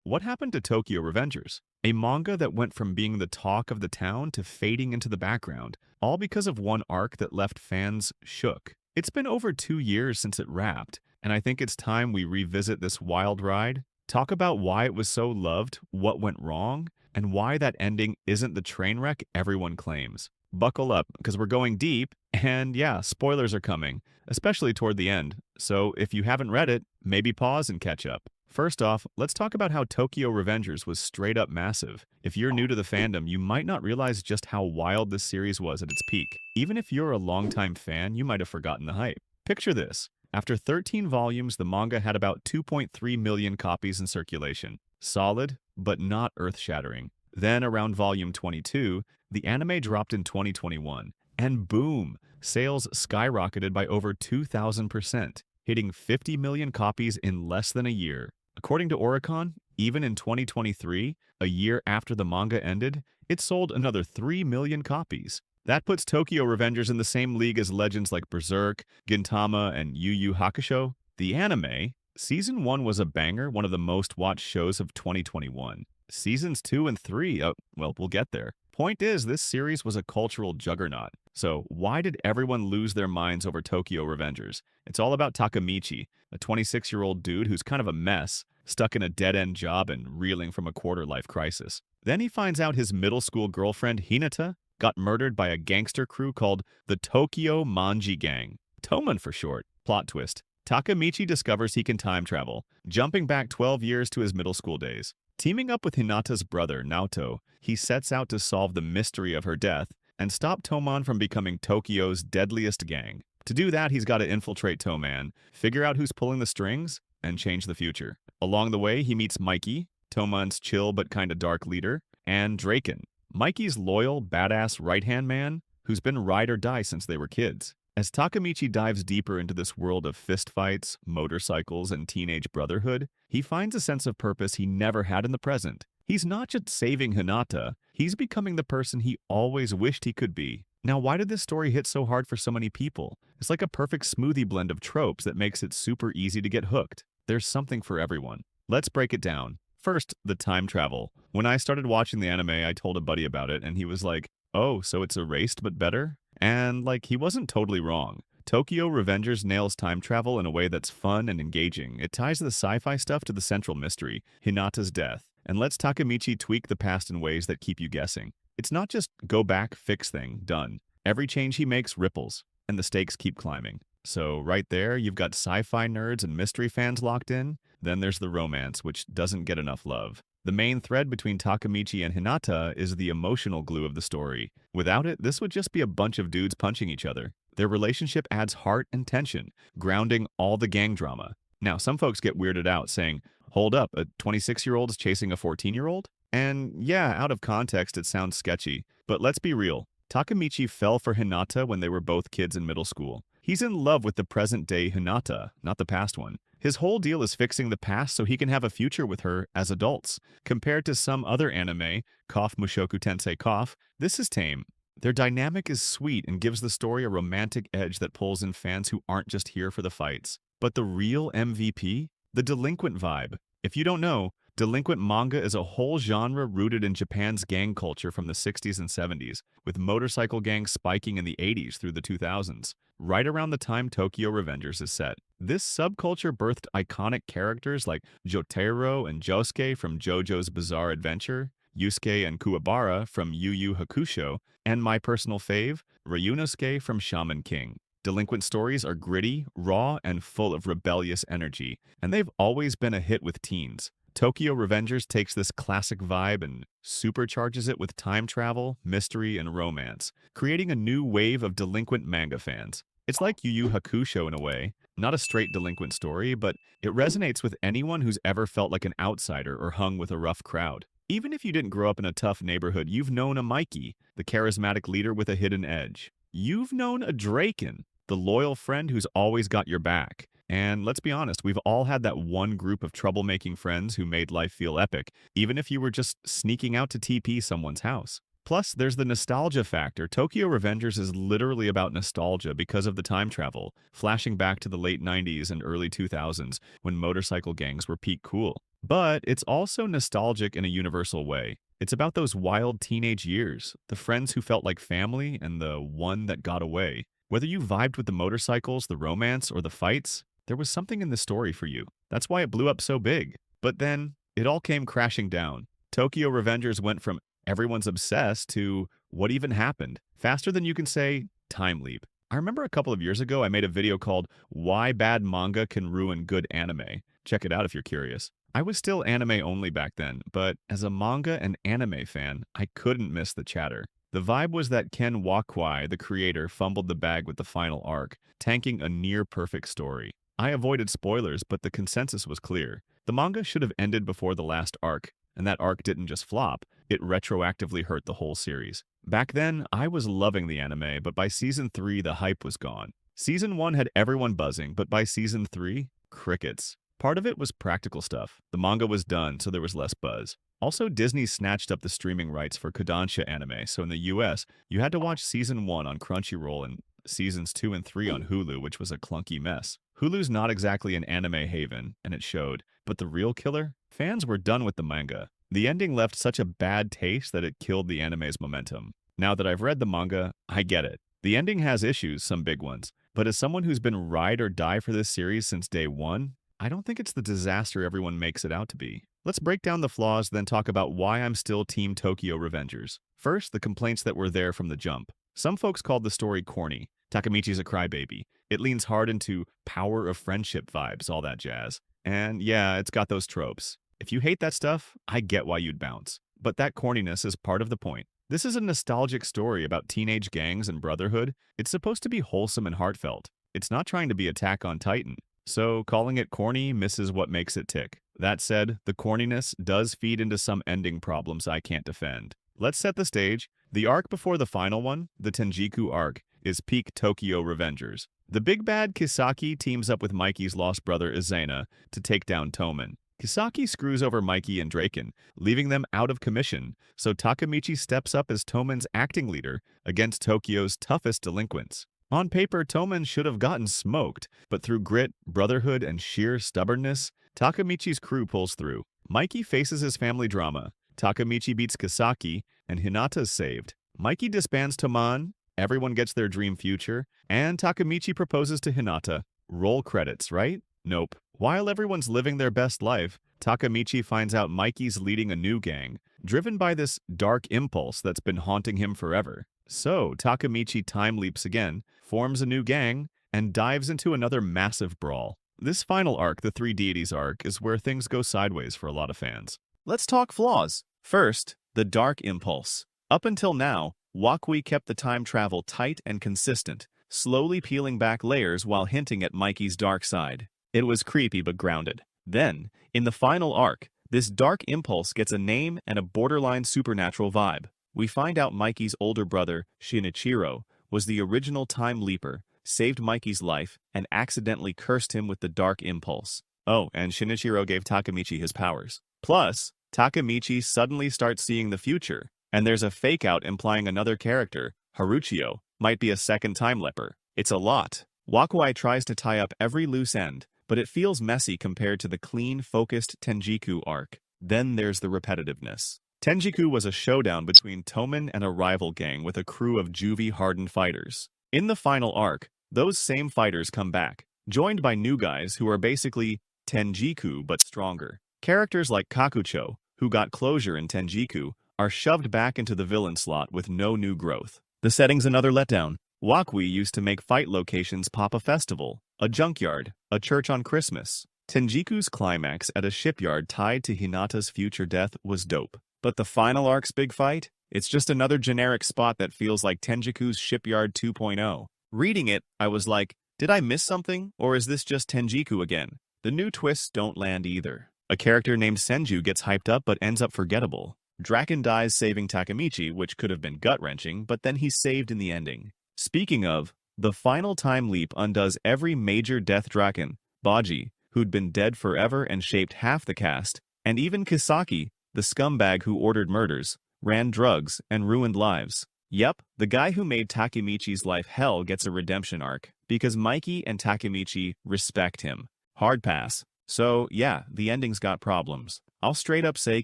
what happened to Tokyo Revengers? A manga that went from being the talk of the town to fading into the background, all because of one arc that left fans shook. It's been over 2 years since it wrapped, and I think it's time we revisit this wild ride, talk about why it was so loved, what went wrong, and why that ending isn't the train wreck everyone claims. Buckle up, because we're going deep, and yeah, spoilers are coming, especially toward the end. So if you haven't read it, maybe pause and catch up. First off, let's talk about how Tokyo Revengers was straight up massive. If you're new to the fandom, you might not realize just how wild this series was at its peak. Even if you're a longtime fan, you might have forgotten the hype. Picture this. After 13 volumes, the manga had about 2.3 million copies in circulation. Solid, but not earth-shattering. Then, around volume 22, the anime dropped in 2021, and boom, sales skyrocketed by over 2,000%, hitting 50 million copies in less than a year. According to Oricon, even in 2023, a year after the manga ended, it sold another 3 million copies. That puts Tokyo Revengers in the same league as legends like Berserk, Gintama, and Yu Yu Hakusho. The anime, Season 1 was a banger, one of the most watched shows of 2021. Seasons 2 and 3, well, we'll get there. Point is, this series was a cultural juggernaut. So why did everyone lose their minds over Tokyo Revengers? It's all about Takamichi, a 26-year-old dude who's kind of a mess, stuck in a dead-end job and reeling from a quarter-life crisis. Then he finds out his middle school girlfriend, Hinata, got murdered by a gangster crew called the Tokyo Manji Gang. Toman for short. Plot twist. Takamichi discovers he can time travel, jumping back 12 years to his middle school days. Teaming up with Hinata's brother, Naoto, he sets out to solve the mystery of her death and stop Toman from becoming Tokyo's deadliest gang. To do that, he's got to infiltrate Toman, figure out who's pulling the strings, and change the future. Along the way, he meets Mikey, Toman's chill but kinda dark leader, and Draken, Mikey's loyal, badass right-hand man who's been ride or die since they were kids. As Takamichi dives deeper into this world of fistfights, motorcycles, and teenage brotherhood, he finds a sense of purpose he never had in the present. He's not just saving Hinata, he's becoming the person he always wished he could be. Now, why did this story hit so hard for so many people? It's like a perfect smoothie blend of tropes that makes it super easy to get hooked. There's something for everyone. Let's break it down. First, the time travel. When I started watching the anime, I told a buddy about it, and he was like, "Oh, so it's erased but better?" And, he wasn't totally wrong. Tokyo Revengers nails time travel in a way that's fun and engaging. It ties the sci-fi stuff to the central mystery, Hinata's death, and lets Takamichi tweak the past in ways that keep you guessing. It's not just go back, fix thing, done. Every change he makes ripples, and the stakes keep climbing. So right there, you've got sci-fi nerds and mystery fans locked in. Then there's the romance, which doesn't get enough love. The main thread between Takamichi and Hinata is the emotional glue of the story. Without it, this would just be a bunch of dudes punching each other. Their relationship adds heart and tension, grounding all the gang drama. Now, some folks get weirded out saying, hold up, a 26-year-old is chasing a 14-year-old? And yeah, out of context, it sounds sketchy. But let's be real. Takamichi fell for Hinata when they were both kids in middle school. He's in love with the present-day Hinata, not the past one. His whole deal is fixing the past so he can have a future with her as adults. Compared to some other anime, cough Mushoku Tensei cough, this is tame. Their dynamic is sweet and gives the story a romantic edge that pulls in fans who aren't just here for the fights. But the real MVP? The delinquent vibe. If you don't know, delinquent manga is a whole genre rooted in Japan's gang culture from the 60s and 70s, with motorcycle gangs spiking in the 80s through the 2000s, right around the time Tokyo Revengers is set. This subculture birthed iconic characters like Jotaro and Josuke from JoJo's Bizarre Adventure, Yusuke and Kuwabara from Yu Yu Hakusho, and my personal fave, Ryunosuke from Shaman King. Delinquent stories are gritty, raw, and full of rebellious energy, and they've always been a hit with teens. Tokyo Revengers takes this classic vibe and supercharges it with time travel, mystery, and romance, creating a new wave of delinquent manga fans. It's like Yu Yu Hakusho in a way, not a straight delinquent story, but it resonates with anyone who's ever felt like an outsider or hung with a rough crowd. Even if you didn't grow up in a tough neighborhood, you've known a Mikey, the charismatic leader with a hidden edge. You've known a Draken, the loyal friend who's always got your back. And let's be honest, we've all had that one group of troublemaking friends who made life feel epic, even if you were just sneaking out to TP someone's house. Plus, there's the nostalgia factor. Tokyo Revengers is literally about nostalgia because of the time travel, flashing back to the late 90s and early 2000s when motorcycle gangs were peak cool. But it's also nostalgic in a universal way. It's about those wild teenage years, the friends who felt like family, and the one that got away. Whether you vibed with the motorcycles, the romance, or the fights, there was something in the story for you. That's why it blew up so big. But then, it all came crashing down. Tokyo Revengers went from everyone's obsessed to what even happened, faster than you can say time leap. I remember a couple of years ago I made a video called Why Bad Manga Can Ruin Good Anime. Check it out if you're curious. I was still anime only back then, but as a manga and anime fan, I couldn't miss the chatter. The vibe was that Ken Wakwai, the creator, fumbled the bag with the final arc, tanking a near-perfect story. I avoided spoilers, but the consensus was clear. The manga should have ended before the last arc, and that arc didn't just flop, it retroactively hurt the whole series. Back then, I was loving the anime, but by season 3, the hype was gone. Season 1 had everyone buzzing, but by season 3, crickets. Part of it was practical stuff. The manga was done, so there was less buzz. Also, Disney snatched up the streaming rights for Kodansha anime, so in the US, you had to watch season 1 on Crunchyroll and seasons 2 and 3 on Hulu, which was a clunky mess. Hulu's not exactly an anime haven, and it showed, but the real killer? Fans were done with the manga. The ending left such a bad taste that it killed the anime's momentum. Now that I've read the manga, I get it. The ending has issues, some big ones, but as someone who's been ride or die for this series since day one, I don't think it's the disaster everyone makes it out to be. Let's break down the flaws, then talk about why I'm still Team Tokyo Revengers. First, the complaints that were there from the jump. Some folks called the story corny. Takemichi's a crybaby. It leans hard into power of friendship vibes, all that jazz. And yeah, it's got those tropes. If you hate that stuff, I get why you'd bounce. But that corniness is part of the point. This is a nostalgic story about teenage gangs and brotherhood. It's supposed to be wholesome and heartfelt. It's not trying to be Attack on Titan. So calling it corny misses what makes it tick. That said, the corniness does feed into some ending problems I can't defend. Let's set the stage. The arc before the final one, the Tenjiku arc, is peak Tokyo Revengers. The big bad Kisaki teams up with Mikey's lost brother Izena to take down Toman. Kisaki screws over Mikey and Draken, leaving them out of commission, so Takemichi steps up as Toman's acting leader against Tokyo's toughest delinquents. On paper, Toman should have gotten smoked, but through grit, brotherhood, and sheer stubbornness, Takemichi's crew pulls through. Mikey faces his family drama. Takemichi beats Kisaki, and Hinata's saved. Mikey disbands Toman, everyone gets their dream future, and Takemichi proposes to Hinata. Roll credits, right? Nope. While everyone's living their best life, Takemichi finds out Mikey's leading a new gang, driven by this dark impulse that's been haunting him forever. So, Takemichi time leaps again, forms a new gang, and dives into another massive brawl. This final arc, the Three Deities arc, is where things go sideways for a lot of fans. Let's talk flaws. First, the dark impulse. Up until now, Wakui kept the time travel tight and consistent, slowly peeling back layers while hinting at Mikey's dark side. It was creepy but grounded. Then, in the final arc, this dark impulse gets a name and a borderline supernatural vibe. We find out Mikey's older brother, Shinichiro, was the original time leaper, saved Mikey's life, and accidentally cursed him with the dark impulse. Oh, and Shinichiro gave Takemichi his powers. Plus, Takemichi suddenly starts seeing the future, and there's a fake-out implying another character, Haruchio, might be a second time leaper. It's a lot. Wakwai tries to tie up every loose end, but it feels messy compared to the clean, focused Tenjiku arc. Then there's the repetitiveness. Tenjiku was a showdown between Toman and a rival gang with a crew of juvie-hardened fighters. In the final arc, those same fighters come back, joined by new guys who are basically Tenjiku but stronger. Characters like Kakucho, who got closure in Tenjiku, are shoved back into the villain slot with no new growth. The setting's another letdown. Wakui used to make fight locations pop a festival, a junkyard, a church on Christmas. Tenjiku's climax at a shipyard tied to Hinata's future death was dope. But the final arc's big fight? It's just another generic spot that feels like Tenjiku's Shipyard 2.0. Reading it, I was like, did I miss something? Or is this just Tenjiku again? The new twists don't land either. A character named Senju gets hyped up but ends up forgettable. Draken dies saving Takemichi, which could have been gut-wrenching, but then he's saved in the ending. Speaking of, the final time leap undoes every major death Draken, Baji, who'd been dead forever and shaped half the cast, and even Kisaki, the scumbag who ordered murders, ran drugs, and ruined lives. Yep, the guy who made Takemichi's life hell gets a redemption arc, because Mikey and Takemichi respect him. Hard pass. So, yeah, the ending's got problems. I'll straight up say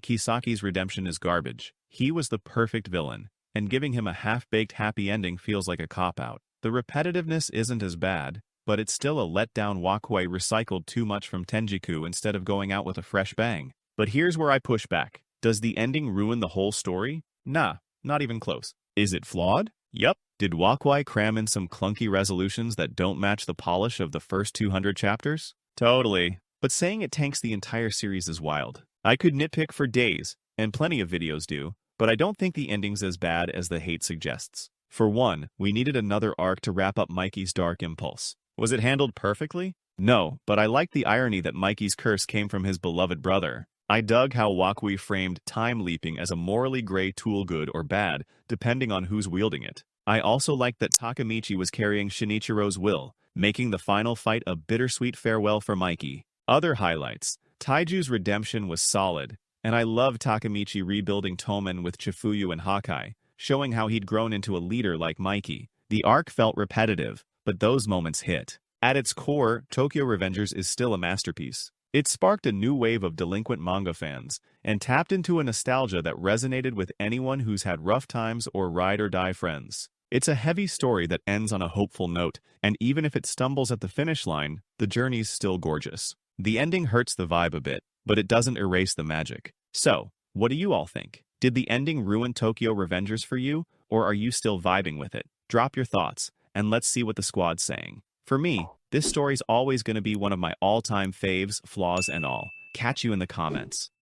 Kisaki's redemption is garbage. He was the perfect villain, and giving him a half-baked happy ending feels like a cop-out. The repetitiveness isn't as bad, but it's still a letdown. Wakui recycled too much from Tenjiku instead of going out with a fresh bang. But here's where I push back. Does the ending ruin the whole story? Nah, not even close. Is it flawed? Yup. Did Wakui cram in some clunky resolutions that don't match the polish of the first 200 chapters? Totally. But saying it tanks the entire series is wild. I could nitpick for days, and plenty of videos do, but I don't think the ending's as bad as the hate suggests. For one, we needed another arc to wrap up Mikey's dark impulse. Was it handled perfectly? No, but I liked the irony that Mikey's curse came from his beloved brother. I dug how Wakui framed time leaping as a morally gray tool, good or bad, depending on who's wielding it. I also liked that Takemichi was carrying Shinichiro's will, making the final fight a bittersweet farewell for Mikey. Other highlights. Taiju's redemption was solid, and I love Takemichi rebuilding Tomen with Chifuyu and Hakai, showing how he'd grown into a leader like Mikey. The arc felt repetitive, but those moments hit. At its core, Tokyo Revengers is still a masterpiece. It sparked a new wave of delinquent manga fans, and tapped into a nostalgia that resonated with anyone who's had rough times or ride-or-die friends. It's a heavy story that ends on a hopeful note, and even if it stumbles at the finish line, the journey's still gorgeous. The ending hurts the vibe a bit, but it doesn't erase the magic. So, what do you all think? Did the ending ruin Tokyo Revengers for you, or are you still vibing with it? Drop your thoughts, and let's see what the squad's saying. For me, this story's always going to be one of my all-time faves, flaws and all. Catch you in the comments.